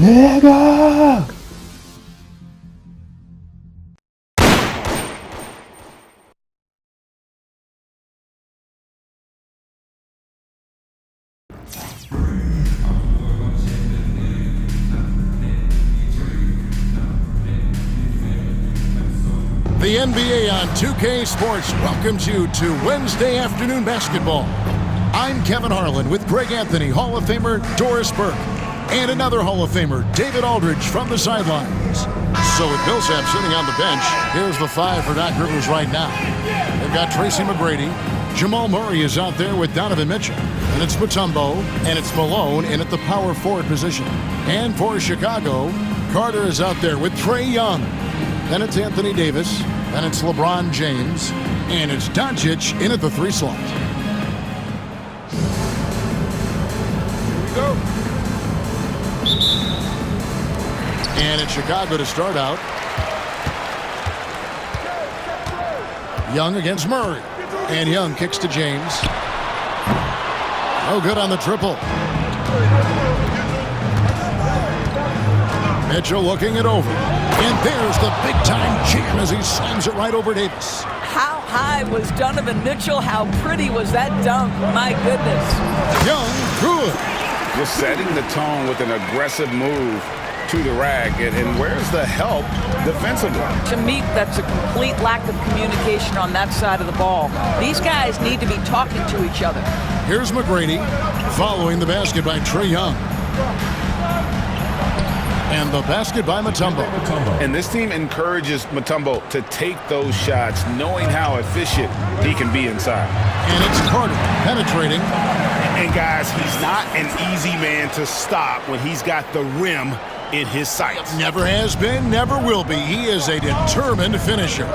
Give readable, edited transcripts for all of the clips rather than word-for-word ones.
Nigga! The NBA on 2K Sports welcomes you to Wednesday afternoon basketball. I'm Kevin Harlan with Greg Anthony, Hall of Famer Doris Burke, and another Hall of Famer, David Aldridge, from the sidelines. So with Millsap sitting on the bench, here's the five for Doc Rivers right now. They've got Tracy McGrady. Jamal Murray is out there with Donovan Mitchell. And it's Mutombo, and it's Malone in at the power forward position. And for Chicago, Carter is out there with Trae Young. Then it's Anthony Davis. Then it's LeBron James. And it's Doncic in at the 3 slot. Here we go. And it's Chicago to start out. Young against Murray. And Young kicks to James. No good on the triple. Mitchell looking it over. And there's the big-time jam as he slams it right over Davis. How high was Donovan Mitchell? How pretty was that dunk? My goodness. Young, good. Just setting the tone with an aggressive move to the rack. And where's the help defensively? To me, that's a complete lack of communication on that side of the ball. These guys need to be talking to each other. Here's McGrady following the basket by Trae Young. And the basket by Mutombo. And this team encourages Mutombo to take those shots, knowing how efficient he can be inside. And it's Carter penetrating. And guys, he's not an easy man to stop when he's got the rim in his sights. Never has been, never will be. He is a determined finisher.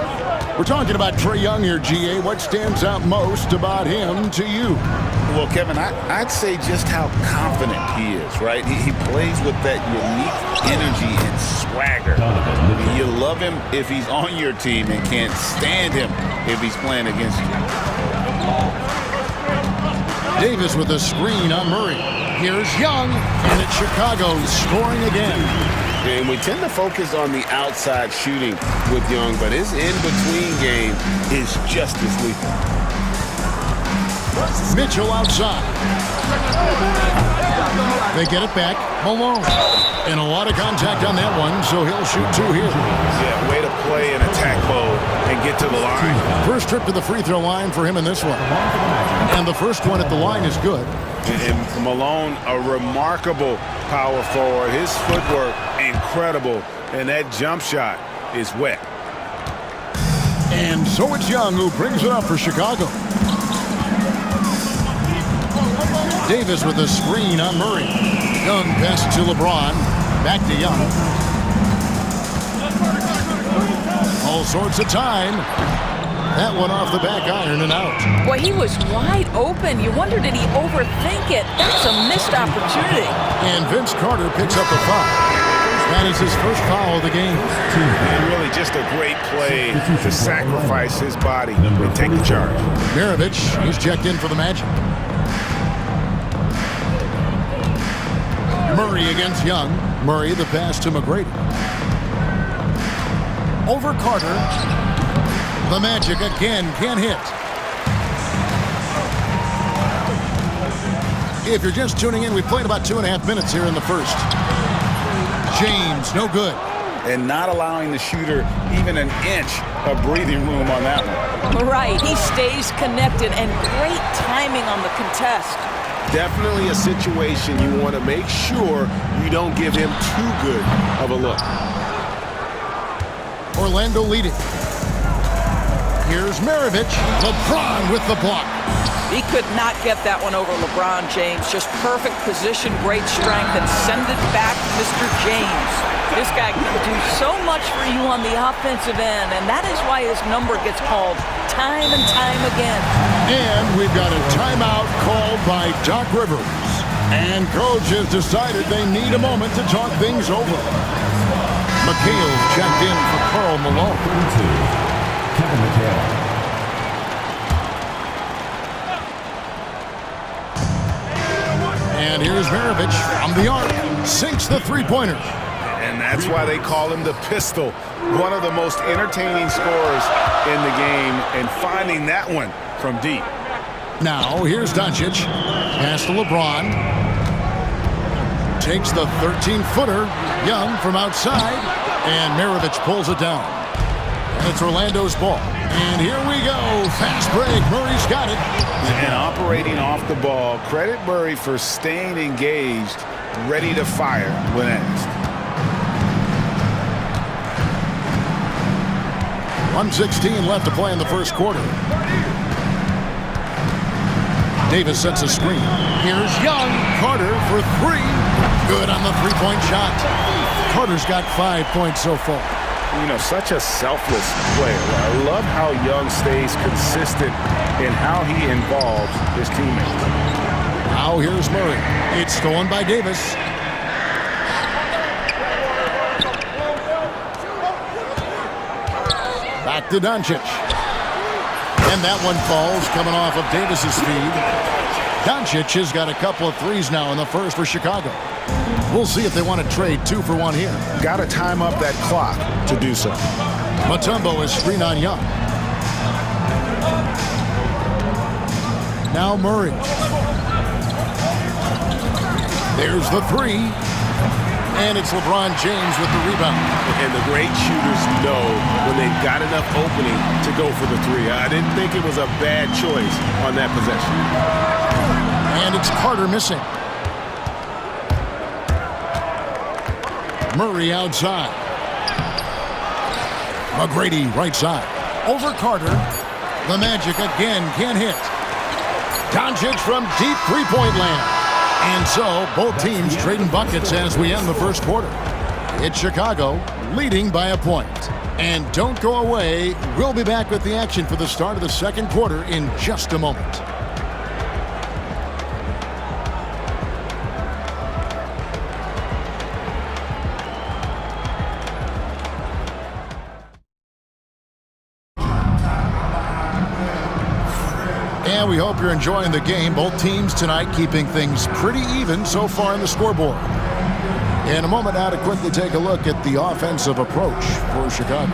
We're talking about Trae Young here, GA. What stands out most about him to you? Well, Kevin, I'd say just how confident he is, right? He plays with that unique energy and swagger. You love him if he's on your team and can't stand him if he's playing against you. Davis with a screen on Murray. Here's Young, and it's Chicago scoring again. And we tend to focus on the outside shooting with Young, but his in-between game is just as lethal. Mitchell outside. They get it back. Malone. And a lot of contact on that one, so he'll shoot 2 here. Yeah, way to play in attack mode and get to the line. First trip to the free throw line for him in this one. And the first one at the line is good. And Malone, a remarkable power forward. His footwork, incredible. And that jump shot is wet. And so it's Young who brings it up for Chicago. Davis with a screen on Murray. Young pass to LeBron. Back to Young. All sorts of time. That one off the back iron and out. Boy, he was wide open. You wonder, did he overthink it? That's a missed opportunity. And Vince Carter picks up the foul. That is his first foul of the game. And really just a great play to sacrifice his body and take the charge. Maravich, he's checked in for the Magic. Murray against Young. Murray the pass to McGrady. Over Carter. The Magic again can't hit. If you're just tuning in, we played about 2.5 minutes here in the first. James, no good. And not allowing the shooter even an inch of breathing room on that one. Right, he stays connected, and great timing on the contest. Definitely a situation you want to make sure you don't give him too good of a look. Orlando leading. Here's Maravich. LeBron with the block. He could not get that one over LeBron James. Just perfect position, great strength, and send it back to Mr. James. This guy can do so much for you on the offensive end, and that is why his number gets called time and time again. And we've got a timeout called by Doc Rivers. And coach has decided they need a moment to talk things over. McHale checked in for Karl Malone. Kevin McHale. And And here's Maravich from the arc. Sinks the three-pointer. And that's why they call him the pistol. One of the most entertaining scorers in the game, and finding that one from deep. Now, here's Doncic. Pass to LeBron. Takes the 13-footer. Young from outside. And Maravich pulls it down. And it's Orlando's ball. And here we go. Fast break. Murray's got it. And operating off the ball. Credit Murray for staying engaged, ready to fire when asked. 1:16 left to play in the first quarter. Davis sets a screen. Here's Young. Carter for three. Good on the three-point shot. Carter's got 5 points so far. You know, such a selfless player. I love how Young stays consistent in how he involves his teammates. Now here's Murray. It's stolen by Davis. Back to Doncic. And that one falls, coming off of Davis's feed. Doncic has got a couple of threes now in the first for Chicago. We'll see if they want to trade 2 for 1 here. Got to time up that clock to do so. Mutombo is screen on Young. Now Murray. There's the three. And it's LeBron James with the rebound. And the great shooters know when they've got enough opening to go for the three. I didn't think it was a bad choice on that possession. And it's Carter missing. Murray outside. McGrady right side. Over Carter. The Magic again can't hit. Doncic from deep three-point land. And so, both teams trading buckets as we end the first quarter. It's Chicago leading by a point. And don't go away. We'll be back with the action for the start of the second quarter in just a moment. And we hope you're enjoying the game. Both teams tonight keeping things pretty even so far in the scoreboard. In a moment now to quickly take a look at the offensive approach for Chicago.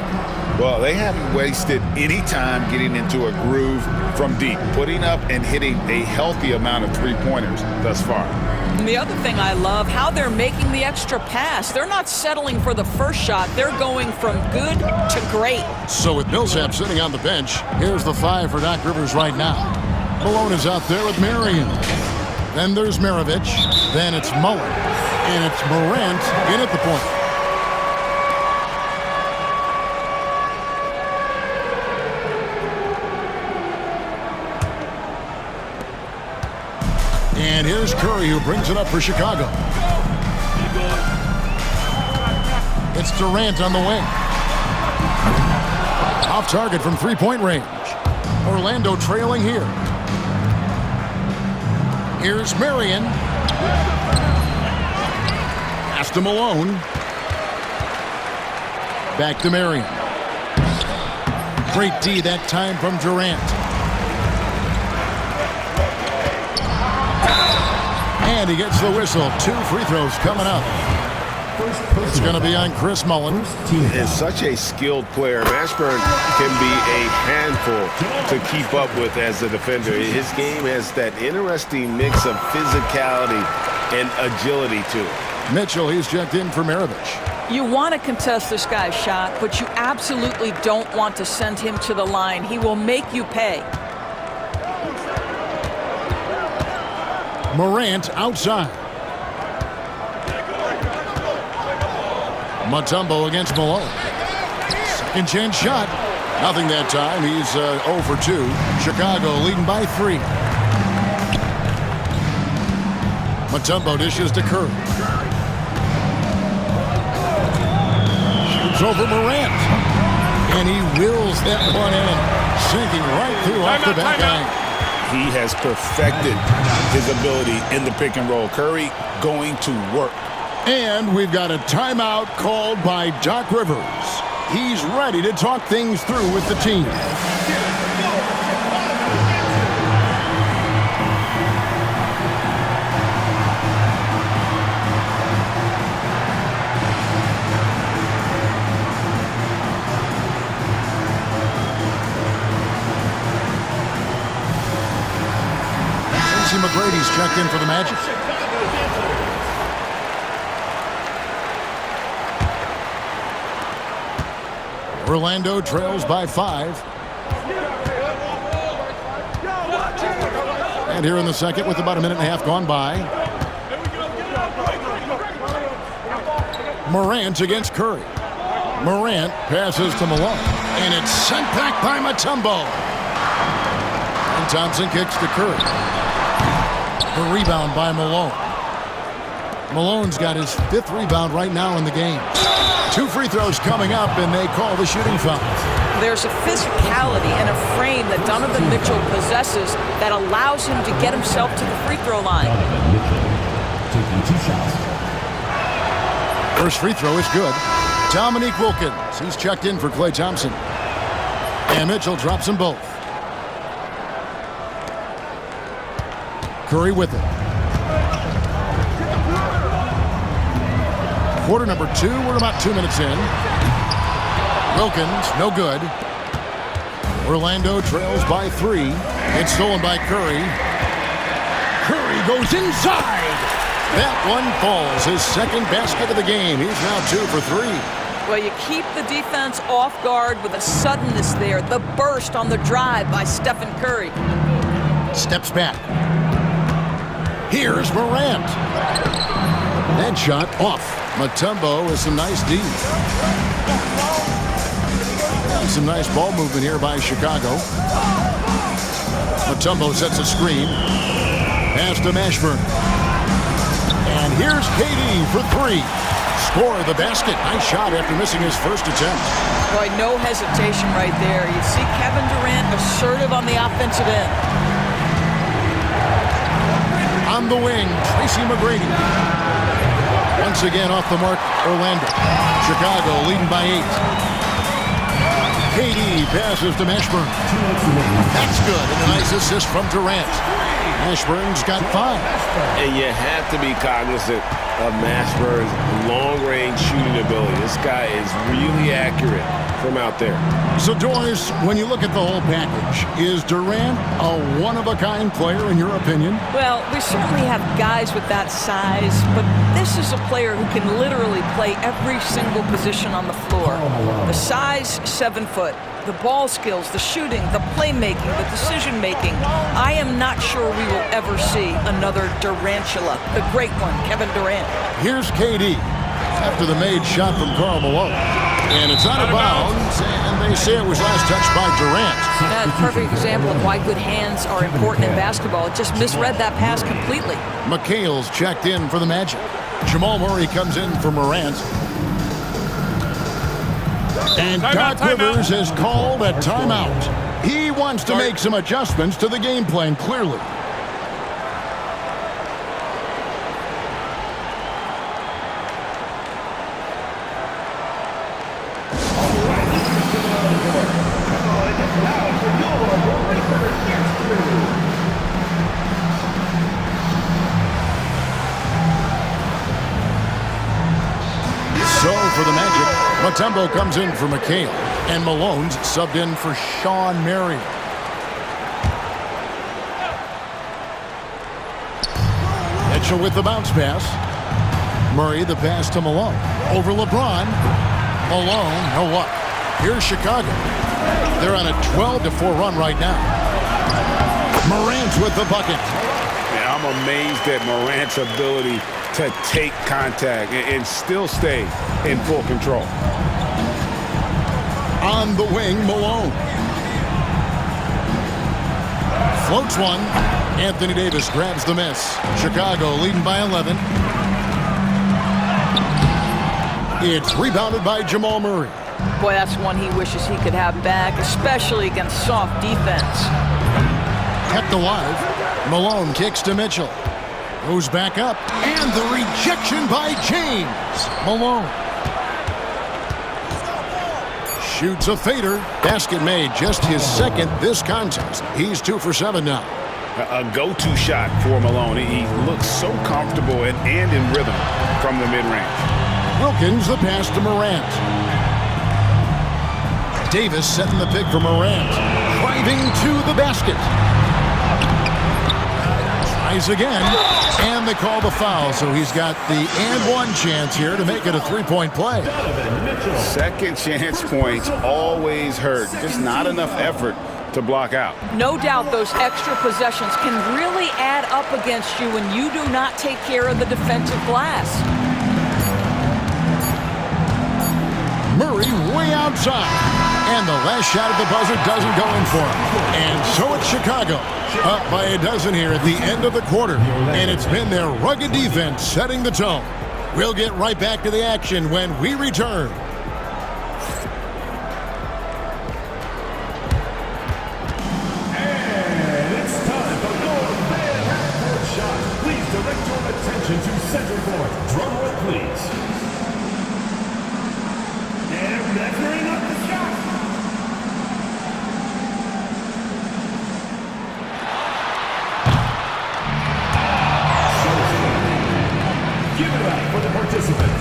Well, they haven't wasted any time getting into a groove from deep, putting up and hitting a healthy amount of three-pointers thus far. And the other thing I love, how they're making the extra pass. They're not settling for the first shot. They're going from good to great. So with Millsap sitting on the bench, here's the 5 for Doc Rivers right now. Malone is out there with Marion. Then there's Maravich. Then it's Mullen. And it's Morant in at the point. And here's Curry who brings it up for Chicago. It's Durant on the wing. Off target from three-point range. Orlando trailing here. Here's Marion. Pass to Malone. Back to Marion. Great D that time from Durant. And he gets the whistle. 2 free throws coming up. It's going to be on Chris Mullen. Is such a skilled player. Mashburn can be a handful to keep up with as a defender. His game has that interesting mix of physicality and agility to it. Mitchell, he's checked in for Maravich. You want to contest this guy's shot, but you absolutely don't want to send him to the line. He will make you pay. Morant outside. Mutombo against Malone. Second chance shot. Nothing that time. He's 0 for 2. Chicago leading by 3. Mutombo dishes to Curry. Shoots over Morant. And he wills that one in. Sinking right through off the back line. He has perfected his ability in the pick and roll. Curry going to work. And we've got a timeout called by Doc Rivers. He's ready to talk things through with the team. Tracy McGrady's checked in for the Magic. Orlando trails by 5. And here in the second with about a minute and a half gone by. Morant against Curry. Morant passes to Malone. And it's sent back by Mutombo. And Thompson kicks to Curry. The rebound by Malone. Malone's got his 5th rebound right now in the game. 2 free throws coming up, and they call the shooting foul. There's a physicality and a frame that Donovan Mitchell possesses that allows him to get himself to the free throw line. Donovan Mitchell taking 2 shots. First free throw is good. Dominique Wilkins, he's checked in for Klay Thompson. And Mitchell drops them both. Curry with it. Quarter number 2, we're about 2 minutes in. Wilkins, no good. Orlando trails by 3. It's stolen by Curry. Curry goes inside. That one falls. His 2nd basket of the game. He's now 2 for 3. Well, you keep the defense off guard with a suddenness there. The burst on the drive by Stephen Curry. Steps back. Here's Morant. That shot off. Mutombo with some nice D. Some nice ball movement here by Chicago. Mutombo sets a screen. Pass to Mashburn. And here's KD for 3. Score the basket. Nice shot after missing his first attempt. Boy, no hesitation right there. You see Kevin Durant assertive on the offensive end. On the wing, Tracy McGrady. Once again off the mark, Orlando. Chicago leading by 8. KD passes to Mashburn. That's good. And a nice assist from Durant. Mashburn's got 5. And you have to be cognizant of Mashburn's long-range shooting ability. This guy is really accurate from out there. So, Doris, when you look at the whole package, is Durant a one-of-a-kind player in your opinion? Well, we certainly have guys with that size, but this is a player who can literally play every single position on the floor. The size, 7 foot. The ball skills, the shooting, the playmaking, the decision-making. I am not sure we will ever see another Durantula, the great one, Kevin Durant. Here's KD after the made shot from Karl Malone. And it's out of bounds, and they say it was last touched by Durant. That's a perfect example of why good hands are important in basketball. It just misread that pass completely. McHale's checked in for the Magic. Jamal Murray comes in for Morant. And Doc Rivers has called a timeout. He wants to make some adjustments to the game plan, clearly. So for the Magic, Mutombo comes in for McHale, and Malone's subbed in for Sean Marion. Mitchell with the bounce pass. Murray the pass to Malone. Over LeBron. Malone, no luck. Here's Chicago. They're on a 12-4 run right now. Morant with the bucket. Yeah, I'm amazed at Morant's ability to take contact and still stay in full control. On the wing, Malone. Floats one. Anthony Davis grabs the miss. Chicago leading by 11. It's rebounded by Jamal Murray. Boy, that's one he wishes he could have back, especially against soft defense. Kept alive. Malone kicks to Mitchell. Goes back up. And the rejection by James. Malone. Shoots a fader. Basket made, just his 2nd this contest. He's 2 for 7 now. A go-to shot for Malone. He looks so comfortable and in rhythm from the mid-range. Wilkins the pass to Morant. Davis setting the pick for Morant. Driving to the basket. Tries again, and they call the foul, so he's got the and one chance here to make it a three-point play. Second chance points always hurt. Just not enough effort to block out. No doubt those extra possessions can really add up against you when you do not take care of the defensive glass. Murray way outside, and the last shot at the buzzer doesn't go in for him. And so it's Chicago, up by a dozen here at the end of the quarter, and it's been their rugged defense setting the tone. We'll get right back to the action when we return. Attention to center court. Drum roll, please. And measuring up the shot. Give it up for the participants.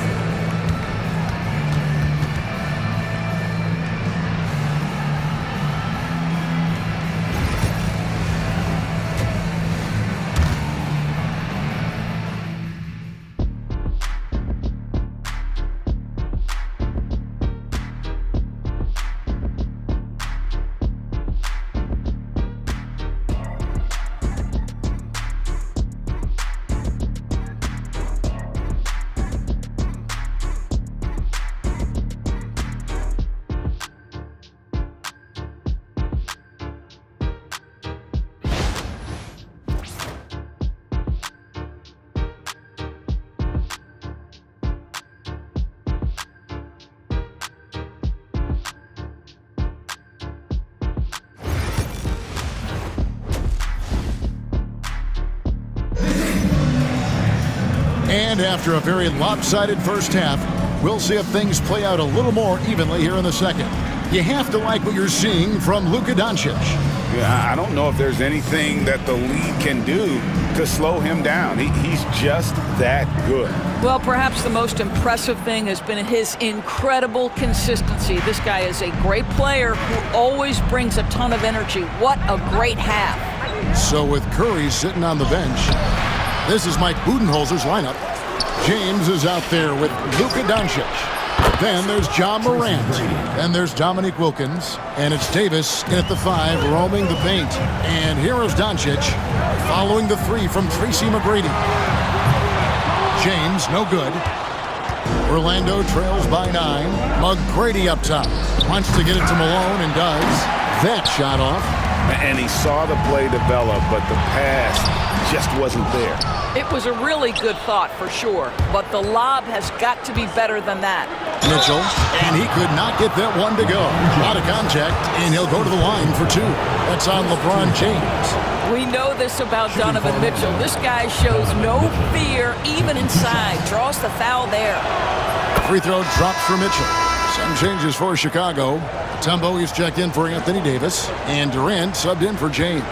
And after a very lopsided first half, we'll see if things play out a little more evenly here in the second. You have to like what you're seeing from Luka Doncic. Yeah, I don't know if there's anything that the league can do to slow him down. He's just that good. Well, perhaps the most impressive thing has been his incredible consistency. This guy is a great player who always brings a ton of energy. What a great half. So with Curry sitting on the bench, this is Mike Budenholzer's lineup. James is out there with Luka Doncic. Then there's John Morant. Then there's Dominique Wilkins. And it's Davis in at the 5, roaming the paint. And here is Doncic following the 3 from Tracy McGrady. James, no good. Orlando trails by 9. McGrady up top. Wants to get it to Malone and does. That shot off. And he saw the play develop, but the pass just wasn't there. It was a really good thought for sure, but the lob has got to be better than that. Mitchell, and he could not get that one to go. Out of contact, and he'll go to the line for 2. That's on LeBron James. We know this about Donovan Mitchell. This guy shows no fear, even inside. Draws the foul there. Free throw drops for Mitchell. Some changes for Chicago. Tumbo is checked in for Anthony Davis, and Durant subbed in for James.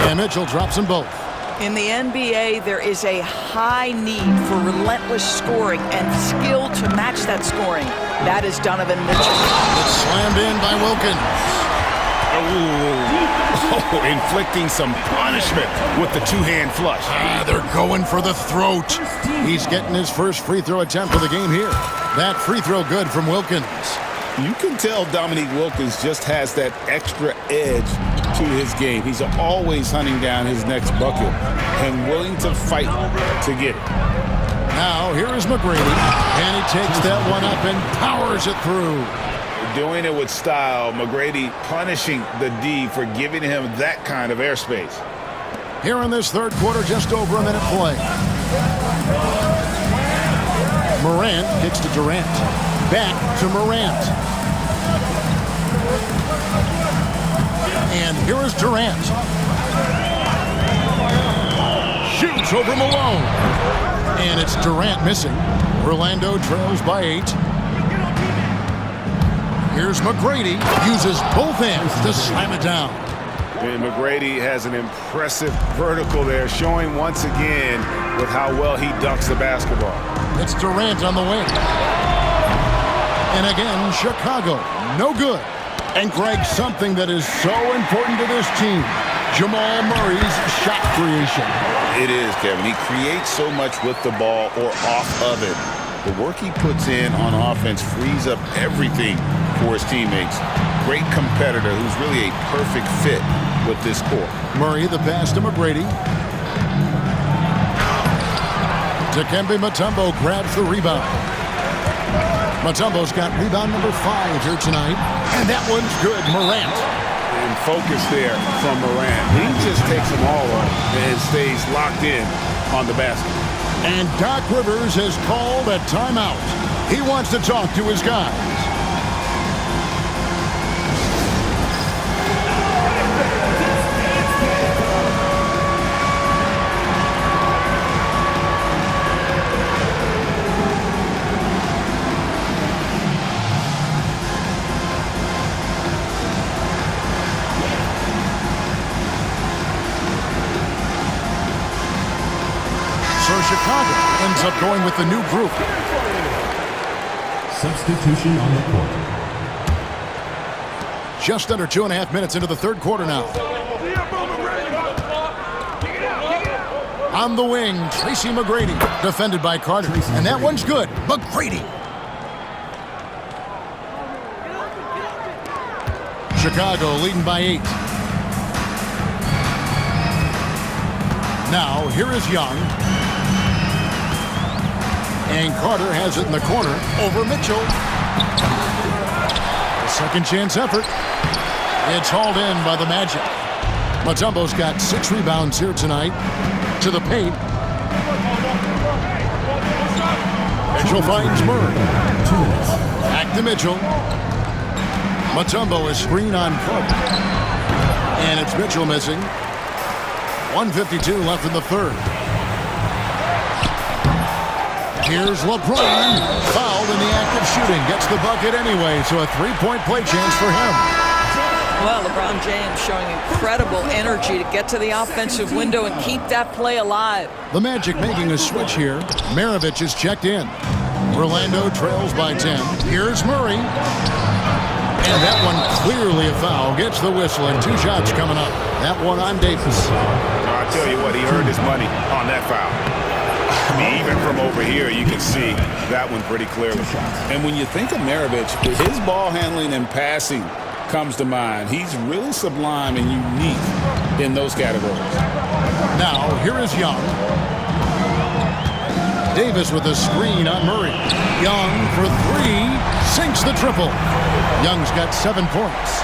And Mitchell drops them both. In the NBA, there is a high need for relentless scoring and skill to match that scoring. That is Donovan Mitchell. It's slammed in by Wilkins. Oh, inflicting some punishment with the two-hand flush. They're going for the throat. He's getting his first free throw attempt of the game here. That free throw good from Wilkins. You can tell Dominique Wilkins just has that extra edge to his game. He's always hunting down his next bucket and willing to fight to get it. Now, here is McGrady, and he takes that one up and powers it through. Doing it with style. McGrady punishing the D for giving him that kind of airspace. Here in this third quarter, just over a minute play. Morant kicks to Durant. Back to Morant. And here is Durant. Shoots over Malone. And it's Durant missing. Orlando trails by 8. Here's McGrady. Uses both hands to slam it down. And McGrady has an impressive vertical there, showing once again with how well he dunks the basketball. It's Durant on the wing. And again, Chicago, no good. And Greg, something that is so important to this team, Jamal Murray's shot creation. It is, Kevin. He creates so much with the ball or off of it. The work he puts in on offense frees up everything for his teammates. Great competitor who's really a perfect fit with this core. Murray, the pass to McGrady. Dikembe Mutombo grabs the rebound. Mutombo's got rebound number 5 here tonight. And that one's good. Morant. And focus there from Morant. He just takes them all on and stays locked in on the basket. And Doc Rivers has called a timeout. He wants to talk to his guys. So Chicago ends up going with the new group. Substitution on the court. Just under 2.5 minutes into the third quarter now. On the wing, Tracy McGrady, defended by Carter. And that one's good. McGrady. Chicago leading by 8. Now, here is Young. And Carter has it in the corner over Mitchell. A second chance effort. It's hauled in by the Magic. Mutombo's got 6 rebounds here tonight. To the paint. Mitchell finds Murray. Back to Mitchell. Mutombo is screen on Carter. And it's Mitchell missing. 1:52 left in the third. Here's LeBron, fouled in the act of shooting. Gets the bucket anyway, so a 3-point play chance for him. Well, LeBron James showing incredible energy to get to the offensive window and keep that play alive. The Magic making a switch here. Maravich is checked in. Orlando trails by 10. Here's Murray. And that one clearly a foul. Gets the whistle, and 2 shots coming up. That one on Davis. I'll tell you what, he earned his money on that foul. I mean, even from over here, you can see that one pretty clearly. And when you think of Maravich, his ball handling and passing comes to mind. He's really sublime and unique in those categories. Now, here is Young. Davis with a screen on Murray. Young for 3. Sinks the triple. Young's got 7 points.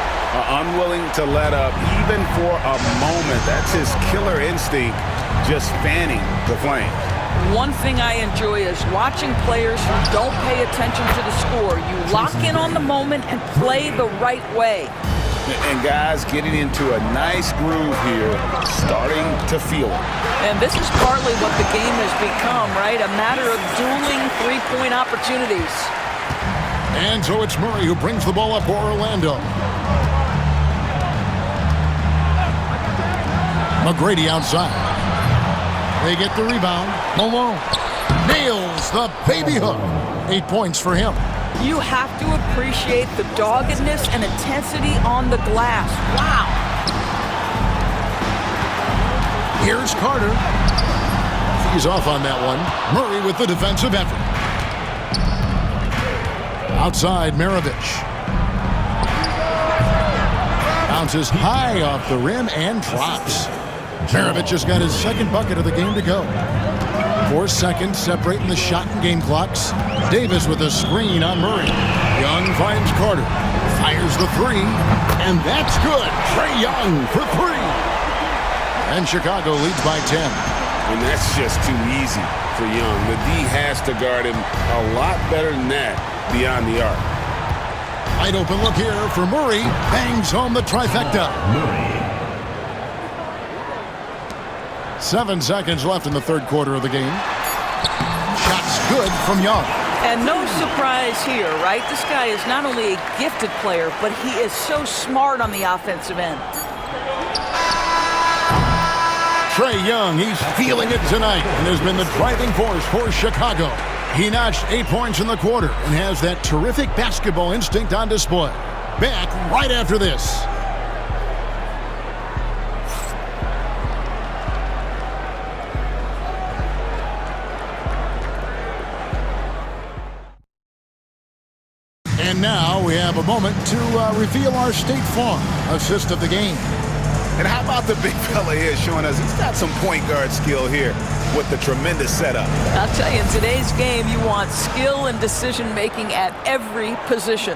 Unwilling to let up even for a moment. That's his killer instinct, just fanning the flame. One thing I enjoy is watching players who don't pay attention to the score. You lock in on the moment and play the right way. And guys getting into a nice groove here, starting to feel it. And this is partly what the game has become, right? A matter of dueling 3-point opportunities. And so it's Murray who brings the ball up for Orlando. McGrady outside. They get the rebound. Malone nails the baby hook. 8 points for him. You have to appreciate the doggedness and intensity on the glass. Wow. Here's Carter. He's off on that one. Murray with the defensive effort. Outside, Maravich. Bounces high off the rim and drops. Maravich has got his second bucket of the game to go. 4 seconds separating the shot and game clocks. Davis with a screen on Murray. Young finds Carter. Fires the 3. And that's good. Trae Young for 3. And Chicago leads by 10. And that's just too easy for Young. The D has to guard him a lot better than that beyond the arc. Wide open look here for Murray. Bangs home the trifecta. Murray. 7 seconds left in the third quarter of the game. Shots good from Young. And no surprise here, right? This guy is not only a gifted player, but he is so smart on the offensive end. Trae Young, he's feeling it tonight and has been the driving force for Chicago. He notched 8 points in the quarter and has that terrific basketball instinct on display. Back right after this. And now we have a moment to reveal our State Farm assist of the game. And how about the big fella here showing us he's got some point guard skill here with the tremendous setup. I'll tell you, in today's game, you want skill and decision-making at every position.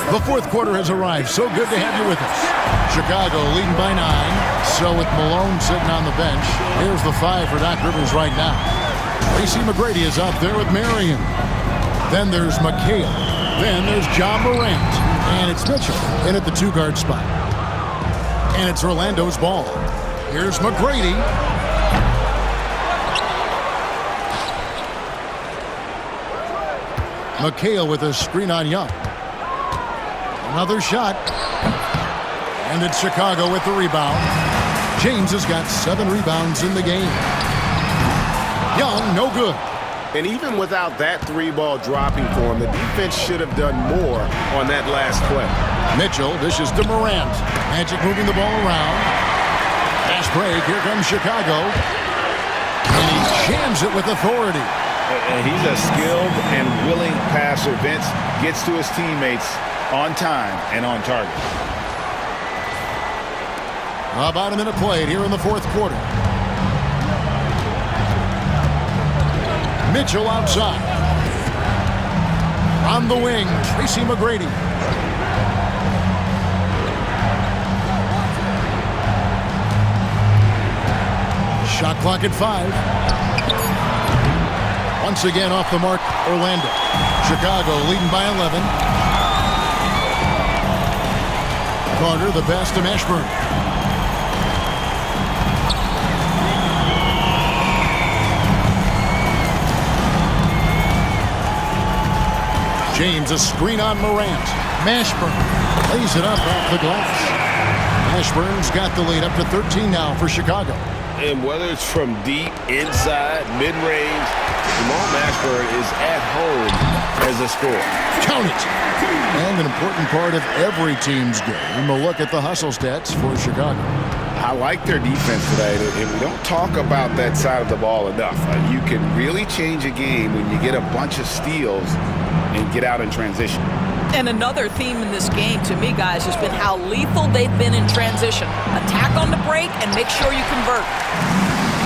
The fourth quarter has arrived. So good to have you with us. Chicago leading by 9. So with Malone sitting on the bench, here's the 5 for Doc Rivers right now. Tracy McGrady is out there with Marion. Then there's McHale. Then there's John Morant. And it's Mitchell in at the 2-guard spot. And it's Orlando's ball. Here's McGrady. McHale with a screen on Young. Another shot. And it's Chicago with the rebound. James has got 7 rebounds in the game. Young, no good. And even without that 3-ball dropping for him, the defense should have done more on that last play. Mitchell dishes to Morant. Magic moving the ball around. Fast break. Here comes Chicago. And he jams it with authority. And he's a skilled and willing passer. Vince gets to his teammates on time and on target. About a minute played here in the fourth quarter. Mitchell outside. On the wing, Tracy McGrady. Shot clock at 5. Once again off the mark, Orlando. Chicago leading by 11. Carter, the pass to Mashburn. James, a screen on Morant. Mashburn lays it up off the glass. Mashburn's got the lead up to 13 now for Chicago. And whether it's from deep, inside, mid-range, Jamal Mashburn is at home as a scorer. Count it. And an important part of every team's game. A look at the hustle stats for Chicago. I like their defense today, and we don't talk about that side of the ball enough. You can really change a game when you get a bunch of steals and get out in transition. And another theme in this game, to me, guys, has been how lethal they've been in transition. Attack on the break and make sure you convert.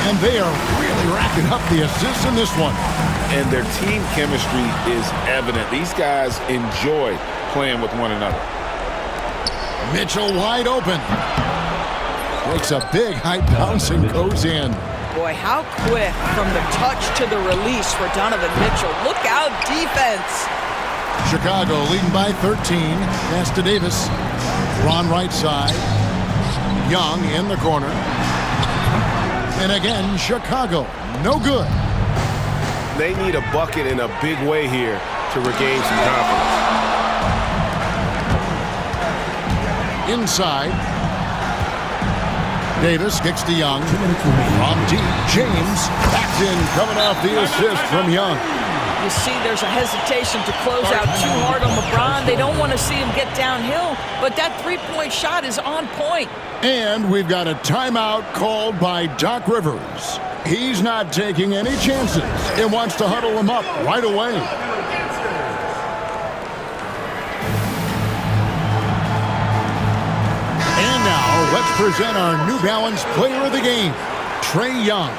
And they are really racking up the assists in this one. And their team chemistry is evident. These guys enjoy playing with one another. Mitchell wide open. Makes a big high bounce and goes in. Boy, how quick from the touch to the release for Donovan Mitchell. Look out, defense. Chicago leading by 13. Pass to Davis. Ron right side. Young in the corner. And again, Chicago. No good. They need a bucket in a big way here to regain some confidence. Inside. Davis kicks to Young. From deep, James backed in, coming off the assist from Young. You see there's a hesitation to close out too hard on LeBron. They don't want to see him get downhill, but that three-point shot is on point. And we've got a timeout called by Doc Rivers. He's not taking any chances and wants to huddle him up right away. And now let's present our New Balance Player of the Game, Trae Young.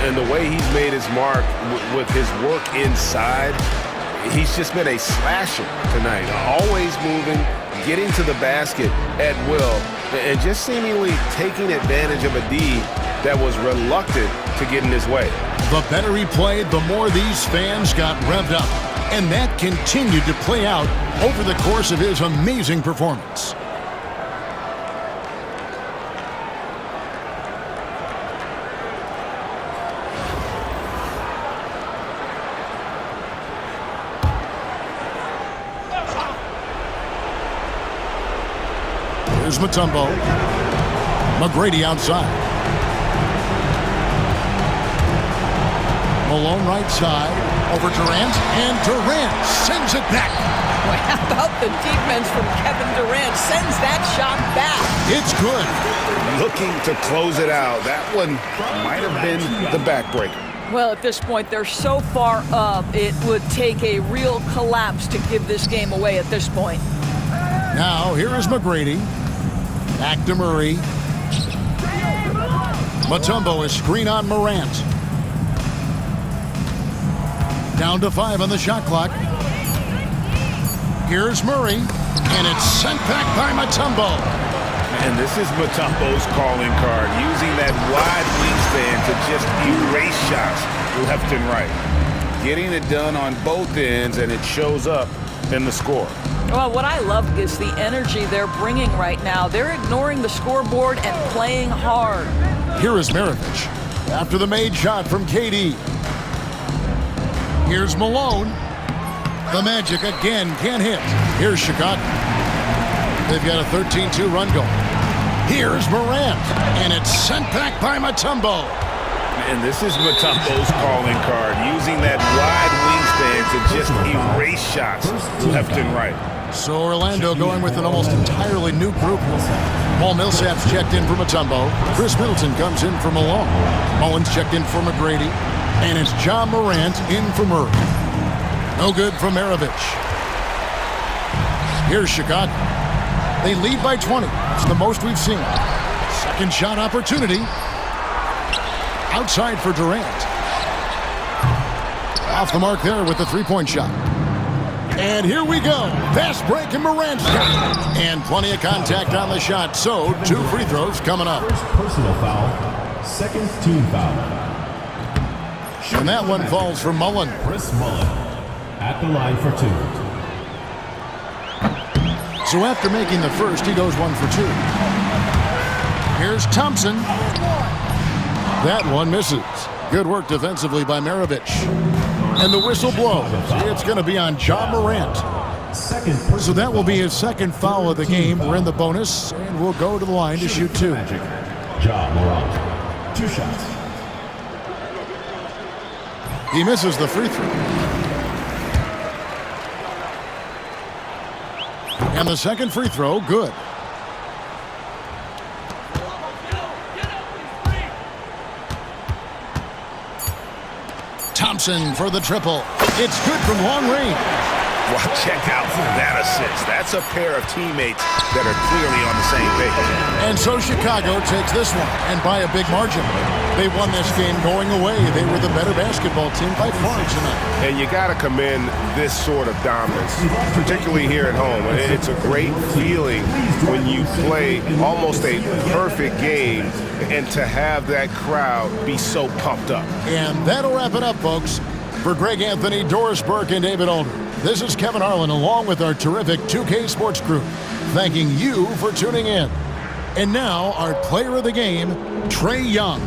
And the way he's made his mark with his work inside, he's just been a slasher tonight. Always moving, getting to the basket at will, and just seemingly taking advantage of a D that was reluctant to get in his way. The better he played, the more these fans got revved up. And that continued to play out over the course of his amazing performance. Here's Mutombo. McGrady outside. Malone right side. Over Durant, and Durant sends it back. Well, how about the defense from Kevin Durant? Sends that shot back. It's good. Looking to close it out. That one might have been the backbreaker. Well, at this point, they're so far up, it would take a real collapse to give this game away at this point. Now, here is McGrady. Back to Murray. Mutombo is screen on Morant. Down to 5 on the shot clock. Here's Murray, and it's sent back by Mutombo. And this is Mutombo's calling card, using that wide wingspan to just erase shots left and right. Getting it done on both ends, and it shows up in the score. Well, what I love is the energy they're bringing right now. They're ignoring the scoreboard and playing hard. Here is Maravich after the made shot from KD. Here's Malone. The Magic again can't hit. Here's Chicago. They've got a 13-2 run going. Here's Morant, and it's sent back by Mutombo. And this is Mutombo's calling card, using that wide wingspan to just erase shots left and right. So Orlando going with an almost entirely new group. Paul Millsap's checked in for Mutombo. Chris Middleton comes in for Malone. Mullins checked in for McGrady. And it's John Morant in for Murray. No good from Maravich. Here's Chicago. They lead by 20. It's the most we've seen. Second shot opportunity. Outside for Durant. Off the mark there with the three-point shot. And here we go. Fast break and Morant's got it. And plenty of contact on the shot. So 2 free throws coming up. First personal foul, second team foul. And that one falls for Mullen. Chris Mullen at the line for 2. So after making the first, he goes 1 for 2. Here's Thompson. That one misses. Good work defensively by Maravich. And the whistle blows. It's going to be on John Morant. So that will be his second foul of the game. We're in the bonus, and we'll go to the line to shoot 2. John Morant. 2 shots. He misses the free throw. And the second free throw, good. Thompson for the triple. It's good from long range. Well, check out that assist. That's a pair of teammates that are clearly on the same page. And so Chicago takes this one, and by a big margin. They won this game going away. They were the better basketball team by far tonight. And you got to commend this sort of dominance, particularly here at home. It's a great feeling when you play almost a perfect game and to have that crowd be so pumped up. And that'll wrap it up, folks. For Greg Anthony, Doris Burke, and David Older, this is Kevin Harlan along with our terrific 2K Sports crew, thanking you for tuning in. And now, our player of the game, Trae Young.